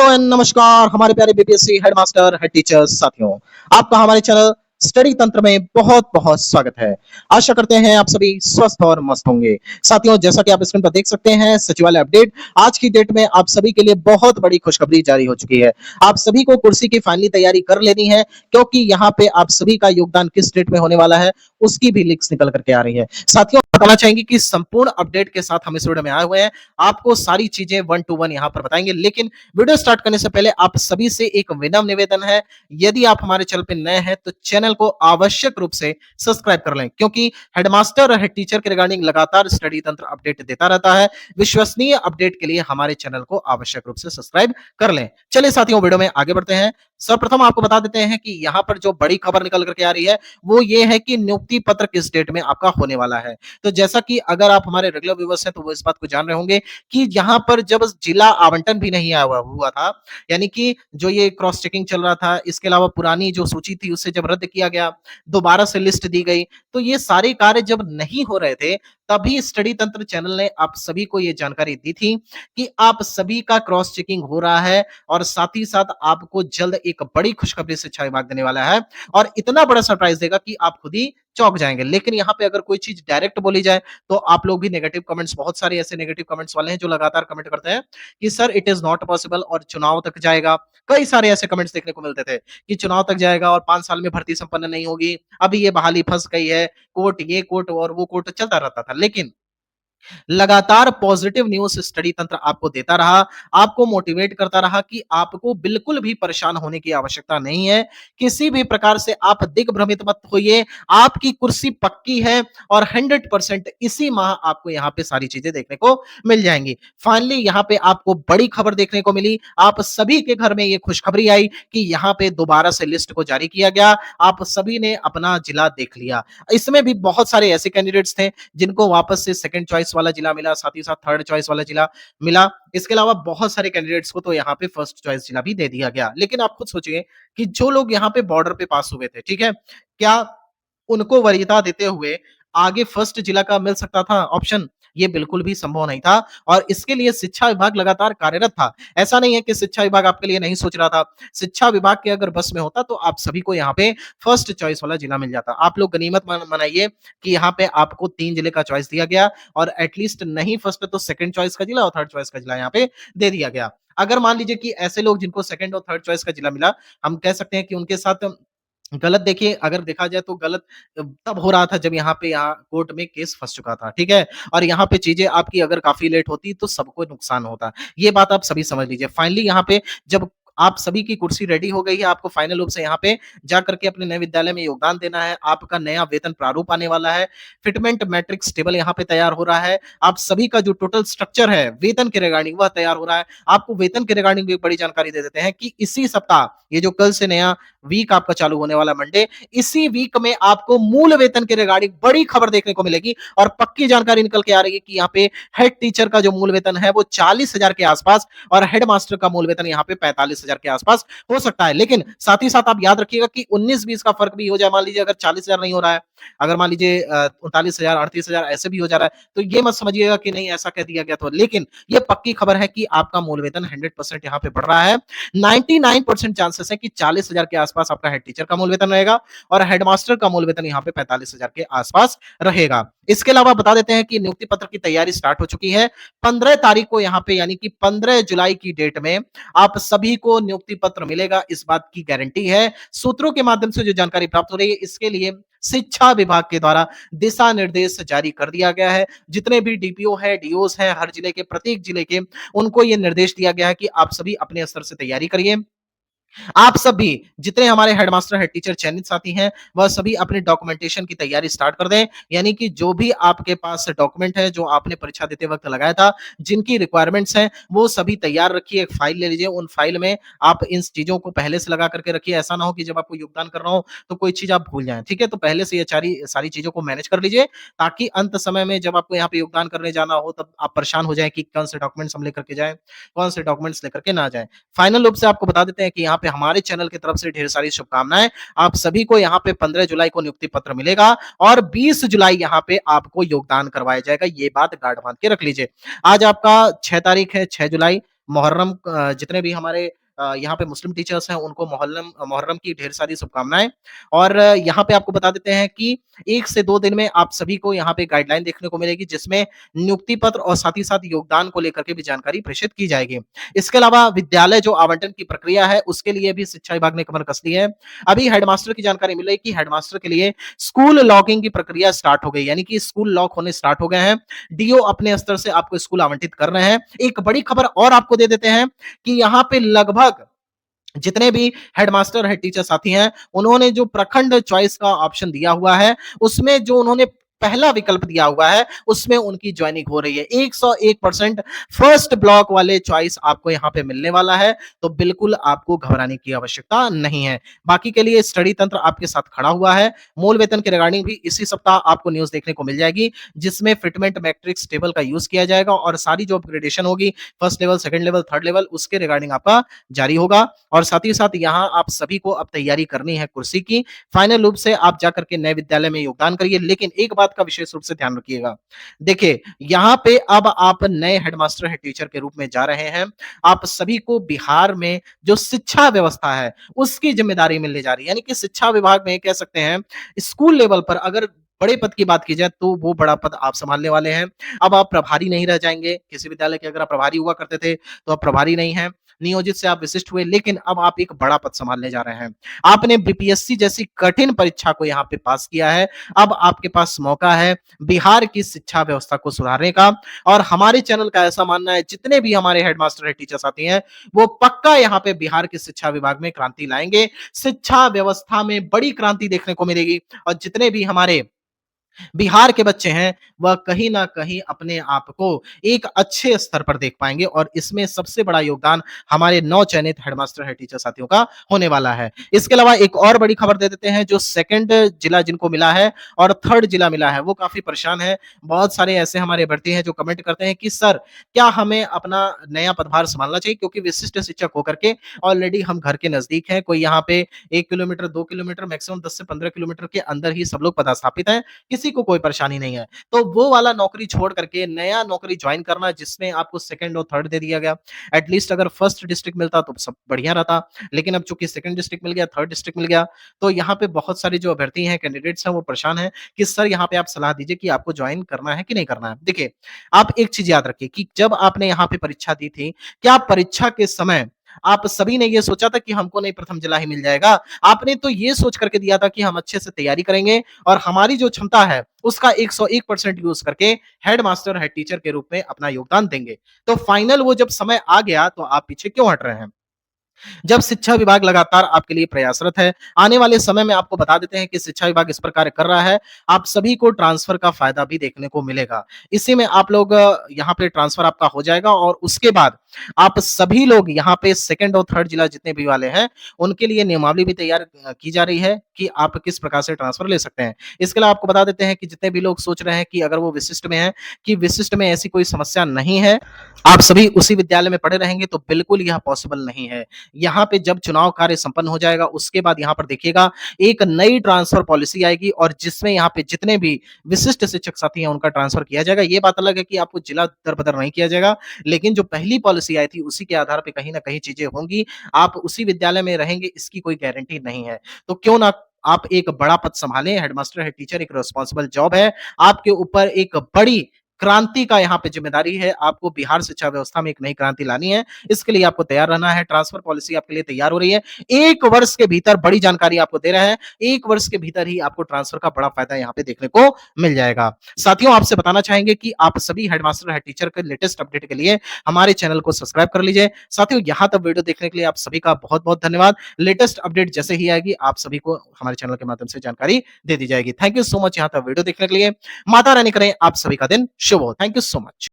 Hello and नमस्कार हमारे प्यारे बीपीएससी हेडमास्टर हेड टीचर्स साथियों, आपका हमारे चैनल स्टडी तंत्र में बहुत बहुत स्वागत है। आशा करते हैं आप सभी स्वस्थ और मस्त होंगे। साथियों, जैसा कि आप स्क्रीन पर देख सकते हैं, सचिवालय अपडेट आज की डेट में आप सभी के लिए बहुत बड़ी खुशखबरी जारी हो चुकी है। आप सभी को कुर्सी की फाइनली तैयारी कर लेनी है, क्योंकि यहाँ पे आप सभी का योगदान किस डेट में होने वाला है उसकी भी लिंक्स निकल करके आ रही है। साथियों, बताना चाहेंगे कि संपूर्ण अपडेट के साथ हम इस वीडियो में आए हुए हैं। आपको सारी चीजें 1 to 1 यहाँ पर बताएंगे, लेकिन वीडियो स्टार्ट करने से पहले आप सभी से एक विनम्र निवेदन है, यदि आप हमारे चैनल पे नए हैं तो चैनल को आवश्यक रूप से सब्सक्राइब कर लें, क्योंकि हेडमास्टर और हेड टीचर के रिगार्डिंग लगातार स्टडी तंत्र अपडेट देता रहता है। विश्वसनीय अपडेट के लिए हमारे चैनल को आवश्यक रूप से सब्सक्राइब कर लें। चलिए साथियों, वीडियो में आगे बढ़ते हैं। सर्वप्रथम आपको बता देते हैं कि यहाँ पर जो बड़ी खबर निकल करके आ रही है वो ये है कि नियुक्ति पत्र किस डेट में आपका होने वाला है। तो जैसा कि अगर आप हमारे रेगुलर व्यूअर्स हैं तो वो इस बात को जान रहे होंगे कि यहाँ पर जब जिला आवंटन भी नहीं आया हुआ था, यानी कि जो ये क्रॉस चेकिंग चल रहा था, इसके अलावा पुरानी जो सूची थी उसे जब रद्द किया गया, दोबारा से लिस्ट दी गई, तो ये सारे कार्य जब नहीं हो रहे थे, तभी स्टडी तंत्र चैनल ने आप सभी को ये जानकारी दी थी कि आप सभी का क्रॉस चेकिंग हो रहा है और साथ ही साथ आपको जल्द एक बड़ी खुशखबरी शिक्षा विभाग देने वाला है और इतना बड़ा सरप्राइज देगा कि आप खुद ही चौंक जाएंगे। लेकिन यहाँ पे अगर कोई चीज डायरेक्ट बोली जाए तो आप लोग भी नेगेटिव कमेंट्स, बहुत सारे ऐसे नेगेटिव कमेंट्स वाले हैं जो लगातार कमेंट करते हैं कि sir it is not possible और चुनाव तक जाएगा। कई सारे ऐसे कमेंट्स देखने को मिलते थे कि चुनाव तक जाएगा और 5 साल में भर्ती संपन्न नहीं होगी, अभी ये बहाली फंस गई है, कोर्ट ये कोर्ट और वो कोर्ट चलता रहता था। लेकिन लगातार पॉजिटिव न्यूज स्टडी तंत्र आपको देता रहा, आपको मोटिवेट करता रहा कि आपको बिल्कुल भी परेशान होने की आवश्यकता नहीं है। किसी भी प्रकार से आप दिग्भ्रमित मत होइए, आपकी कुर्सी पक्की है और 100% इसी माह आपको यहाँ पे सारी चीजें देखने को मिल जाएंगी। फाइनली यहाँ पे आपको बड़ी खबर देखने को मिली, आप सभी के घर में ये खुशखबरी आई कि यहाँ पे दोबारा से लिस्ट को जारी किया गया, आप सभी ने अपना जिला देख लिया। इसमें भी बहुत सारे ऐसे कैंडिडेट्स थे जिनको वापस से सेकंड चॉइस वाला जिला मिला, साथ ही साथ थर्ड चॉइस वाला जिला मिला। इसके अलावा बहुत सारे कैंडिडेट्स को तो यहाँ पे फर्स्ट चॉइस जिला भी दे दिया गया। लेकिन आप खुद सोचिए कि जो लोग यहाँ पे बॉर्डर पे पास हुए थे, ठीक है, क्या उनको वरीयता देते हुए आगे फर्स्ट जिला का मिल सकता था ऑप्शन? ये बिल्कुल भी संभव नहीं था और इसके लिए शिक्षा विभाग लगातार कार्यरत था। ऐसा नहीं है कि शिक्षा विभाग आपके लिए नहीं सोच रहा था। शिक्षा विभाग के अगर बस में होता तो आप सभी को यहाँ पे फर्स्ट चॉइस वाला जिला मिल जाता। आप लोग गनीमत मनाइए कि यहाँ पे आपको 3 जिले का चॉइस दिया गया और एटलीस्ट नहीं फर्स्ट तो सेकंड चॉइस का जिला और थर्ड चॉइस का जिला यहाँ पे दे दिया गया। अगर मान लीजिए कि ऐसे लोग जिनको सेकंड और थर्ड चॉइस का जिला मिला, हम कह सकते हैं कि उनके साथ गलत, देखिए अगर देखा जाए तो गलत तब हो रहा था जब यहाँ कोर्ट में केस फँस चुका था, ठीक है? और यहाँ पे चीज़ें आपकी अगर काफ़ी लेट होती तो सबको नुकसान होता। ये बात आप सभी समझ लीजिए। फाइनली यहाँ पे जब आप सभी की कुर्सी रेडी हो गई है, आपको फाइनल रूप से यहाँ पे जा करके अपने नए विद्यालय में योगदान देना है, आपका नया वेतन प्रारूप आने वाला है, फिटमेंट मैट्रिक्स टेबल यहाँ पे तैयार हो रहा है, आप सभी का जो टोटल स्ट्रक्चर है वेतन के रिगार्डिंग वह तैयार हो रहा है। आपको वेतन के रिगार्डिंग भी एक बड़ी जानकारी दे देते हैं कि इसी सप्ताह, ये जो कल से नया वीक आपका चालू होने वाला मंडे, इसी वीक में आपको मूल वेतन के रिगार्डिंग बड़ी खबर देखने को मिलेगी और पक्की जानकारी निकल के आ रही है कि यहाँ पे हेड टीचर का जो मूल वेतन है वो 40,000 के आसपास और हेड मास्टर का मूल वेतन यहाँ पे 45,000 के आसपास हो सकता है। लेकिन साथ ही साथ आप याद रखिएगा कि 19-20 का फर्क भी हो जाए, मान लीजिए अगर 40,000 नहीं हो रहा है, अगर मान लीजिए 39,000 38,000 ऐसे भी हो जा रहा है, तो ये मत समझिएगा कि नहीं ऐसा कह दिया गया तो। लेकिन ये पक्की खबर है कि आपका मूल वेतन 100% यहाँ पे बढ़ रहा है। 99% चांसेस है कि 40,000 के आसपास आपका हेड टीचर का मूल वेतन रहेगा और हेडमास्टर का मूल वेतन यहाँ पे 45,000 के आसपास रहेगा। इसके अलावा बता देते हैं कि नियुक्ति पत्र की तैयारी स्टार्ट हो चुकी है। 15 तारीख को यहाँ पे, यानी कि 15 जुलाई की डेट में आप सभी को नियुक्ति पत्र मिलेगा, इस बात की गारंटी है। सूत्रों के माध्यम से जो जानकारी प्राप्त हो रही है, इसके लिए शिक्षा विभाग के द्वारा दिशा निर्देश जारी कर दिया गया है। जितने भी डीपीओ है, डीओस हैं, हर जिले के, प्रत्येक जिले के, उनको ये निर्देश दिया गया है कि आप सभी अपने स्तर से तैयारी करिए। आप सभी जितने हमारे हेडमास्टर हेड टीचर चयनित साथी हैं, वह सभी अपने डॉक्यूमेंटेशन की तैयारी स्टार्ट कर दें। यानी कि जो भी आपके पास डॉक्यूमेंट है जो आपने परीक्षा देते वक्त लगाया था, जिनकी रिक्वायरमेंट्स हैं वो सभी तैयार रखिए। एक फाइल ले लीजिए, उन फाइल में आप इन चीजों को पहले से लगा करके रखिए। ऐसा ना हो कि जब आपको योगदान करना हो तो कोई चीज आप भूल जाएं, ठीक है? तो पहले से ये सारी सारी चीजों को मैनेज कर लीजिए, ताकि अंत समय में जब आपको यहाँ पे योगदान करने जाना हो तब आप परेशान हो जाए कि कौन से डॉक्यूमेंट्स हम लेकर के जाएं, कौन से डॉक्यूमेंट्स लेकर के ना जाएं। फाइनल रूप से आपको बता देते हैं कि यहाँ पे हमारे चैनल की तरफ से ढेर सारी शुभकामनाएं। आप सभी को यहाँ पे 15 जुलाई को नियुक्ति पत्र मिलेगा और 20 जुलाई यहाँ पे आपको योगदान करवाया जाएगा। ये बात गार्ड बांध के रख लीजिए। आज आपका 6 तारीख है, 6 जुलाई, मुहर्रम जितने भी हमारे यहाँ पे मुस्लिम टीचर्स हैं उनको मुहल्लम मुहर्रम की ढेर सारी शुभकामनाएँ। और यहाँ पे आपको बता देते हैं कि 1 से 2 दिन में आप सभी को यहाँ पे गाइडलाइन देखने को मिलेगी जिसमें नियुक्ति पत्र और साथ ही साथ योगदान को लेकर के भी जानकारी प्रेषित की जाएगी। इसके अलावा विद्यालय जो आवंटन की प्रक्रिया है उसके लिए भी शिक्षा विभाग ने कमर कस ली है। अभी हेडमास्टर की जानकारी मिल रही है कि हेडमास्टर के लिए स्कूल लॉगिंग की प्रक्रिया स्टार्ट हो गई, यानी कि स्कूल लॉक होने स्टार्ट हो गए हैं। डीओ अपने स्तर से आपको स्कूल आवंटित कर रहे हैं। एक बड़ी खबर और आपको दे देते हैं कि यहाँ पे लगभग जितने भी हेडमास्टर, हेड टीचर साथी हैं, उन्होंने जो प्रखंड चॉइस का ऑप्शन दिया हुआ है, उसमें जो उन्होंने पहला विकल्प दिया हुआ है, उसमें उनकी जॉइनिंग हो रही है। 101% फर्स्ट ब्लॉक वाले चॉइस आपको यहाँ पे मिलने वाला है, तो बिल्कुल आपको घबराने की आवश्यकता नहीं है। बाकी के लिए स्टडी तंत्र आपके साथ खड़ा हुआ है। मूल वेतन के रिगार्डिंग भी इसी सप्ताह आपको न्यूज़ देखने को मिल जाएगी, जिसमें फिटमेंट मैट्रिक्स टेबल का यूज़ किया जाएगा और सारी जो अपग्रेडेशन होगी, first level, second level, third level, उसके रिगार्डिंग आपका जारी होगा। और साथ ही साथ यहाँ आप सभी को अब तैयारी करनी है कुर्सी की। फाइनल रूप से आप जाकर के नए विद्यालय में योगदान करिए, लेकिन एक बात का विशेष रूप से ध्यान रखिएगा। देखिए, यहाँ पे अब आप नए हेडमास्टर, हेड टीचर के रूप में जा रहे हैं। आप सभी को बिहार में जो शिक्षा व्यवस्था है, उसकी जिम्मेदारी मिलने जा रही है। यानी कि शिक्षा विभाग में कह सकते हैं, स्कूल लेवल पर अगर बड़े पद की बात की जाए तो वो बड़ा पद आप संभालने वाले हैं। अब आप प्रभारी नहीं रह जाएंगे। किसी विद्यालय के अगर आप प्रभारी हुआ करते थे, तो अब प्रभारी नहीं हैं। नियोजित से आप विशिष्ट हुए, लेकिन अब आप एक बड़ा पद संभालने जा रहे हैं। आपने बीपीएससी जैसी कठिन परीक्षा को यहाँ पे पास किया है। अब आपके पास मौका है बिहार की शिक्षा व्यवस्था को सुधारने का। और हमारे चैनल का ऐसा मानना है, जितने भी हमारे हेडमास्टर, हेड टीचर्स आते हैं, वो पक्का यहाँ पे बिहार की शिक्षा विभाग में क्रांति लाएंगे। शिक्षा व्यवस्था में बड़ी क्रांति देखने को मिलेगी और जितने भी हमारे बिहार के बच्चे हैं, वह कहीं न कहीं अपने आप को एक अच्छे स्तर पर देख पाएँगे और इसमें सबसे बड़ा योगदान हमारे नवचयनित हेडमास्टर, हेड टीचर साथियों का होने वाला है। इसके अलावा एक और बड़ी खबर दे देते हैं, जो सेकंड जिला जिनको मिला है और थर्ड जिला मिला है, वो काफ़ी परेशान हैं। बहुत सारे ऐसे हमारे अभ्यर्थी हैं जो कमेंट करते हैं कि सर, क्या हमें अपना नया पदभार सँभालना चाहिए? क्योंकि विशिष्ट शिक्षक होकर के ऑलरेडी हम घर के नज़दीक हैं। कोई यहाँ पे 1 किलोमीटर, 2 किलोमीटर, मैक्सिमम 10 से 15 किलोमीटर के अंदर ही सब लोग पदस्थापित हैं। किसी को कोई परेशानी नहीं है। तो वो वाला नौकरी छोड़ करके नया नौकरी जॉइन करना, जिसमें आपको सेकंड और थर्ड दे दिया गया। एटलीस्ट अगर फर्स्ट डिस्ट्रिक्ट मिलता तो सब बढ़िया रहता। लेकिन अब चूँकि सेकंड डिस्ट्रिक्ट मिल गया, थर्ड डिस्ट्रिक्ट मिल गया, तो यहाँ पे बहुत सारे जो अभ्यर्थी हैं, कैंडिडेट्स हैं, वो परेशान हैं कि सर यहाँ पे आप सलाह दीजिए कि आपको जॉइन करना है कि नहीं करना है। देखिए, आप एक चीज़ याद रखिए कि जब आपने यहाँ पे परीक्षा दी थी, क्या परीक्षा के समय आप सभी ने ये सोचा था कि हमको नहीं प्रथम जिला ही मिल जाएगा? आपने तो ये सोच करके दिया था कि हम अच्छे से तैयारी करेंगे और हमारी जो क्षमता है, उसका 101% यूज़ करके हेड मास्टर, हेड टीचर के रूप में अपना योगदान देंगे। तो फाइनल वो जब समय आ गया, तो आप पीछे क्यों हट रहे हैं? जब शिक्षा विभाग लगातार आपके लिए प्रयासरत है, आने वाले समय में आपको बता देते हैं कि शिक्षा विभाग इस पर कार्य कर रहा है, आप सभी को ट्रांसफर का फ़ायदा भी देखने को मिलेगा। इसी में आप लोग यहाँ पे ट्रांसफर आपका हो जाएगा और उसके बाद आप सभी लोग यहाँ पे सेकंड और थर्ड जिला जितने भी वाले हैं, उनके लिए नियमावली भी तैयार की जा रही है कि आप किस प्रकार से ट्रांसफर ले सकते हैं। इसके अलावा आपको बता देते हैं कि जितने भी लोग सोच रहे हैं कि अगर वो विशिष्ट में हैं, कि विशिष्ट में ऐसी कोई समस्या नहीं है, आप सभी उसी विद्यालय में पढ़े रहेंगे, तो बिल्कुल यह पॉसिबल नहीं है। यहाँ पे जब चुनाव कार्य संपन्न हो जाएगा, उसके बाद यहाँ पर देखिएगा, एक नई ट्रांसफर पॉलिसी आएगी और जिसमें यहाँ पे जितने भी विशिष्ट शिक्षक साथी हैं, उनका ट्रांसफर किया जाएगा। ये बात अलग है कि आपको जिला दर-बदर नहीं किया जाएगा, लेकिन जो पहली पॉलिसी आई थी, उसी के आधार पे कहीं न कहीं चीज़ें होंगी। आप उसी विद्यालय में रहेंगे, इसकी कोई गारंटी नहीं है। तो क्यों ना आप एक बड़ा पद सँभालें, हेडमास्टर, हेड टीचर एक रिस्पॉन्सिबल जॉब है। आपके ऊपर एक बड़ी क्रांति का यहाँ पे ज़िम्मेदारी है। आपको बिहार शिक्षा व्यवस्था में एक नई क्रांति लानी है। इसके लिए आपको तैयार रहना है। ट्रांसफर पॉलिसी आपके लिए तैयार हो रही है। 1 वर्ष के भीतर बड़ी जानकारी आपको दे रहे हैं। 1 वर्ष के भीतर ही आपको ट्रांसफर का बड़ा फ़ायदा यहाँ पे देखने को मिल जाएगा। साथियों, आपसे बताना चाहेंगे कि आप सभी हेडमास्टर, हेड टीचर के लेटेस्ट अपडेट के लिए हमारे चैनल को सब्सक्राइब कर लीजिए। साथियों, यहाँ तक वीडियो देखने के लिए आप सभी का बहुत-बहुत धन्यवाद। लेटेस्ट अपडेट जैसे ही आएगी, आप सभी को हमारे चैनल के माध्यम से जानकारी दे दी जाएगी। थैंक यू सो मच यहाँ तक वीडियो देखने के लिए। माता रानी करें आप सभी का दिन शुभ हो। Thank you so much.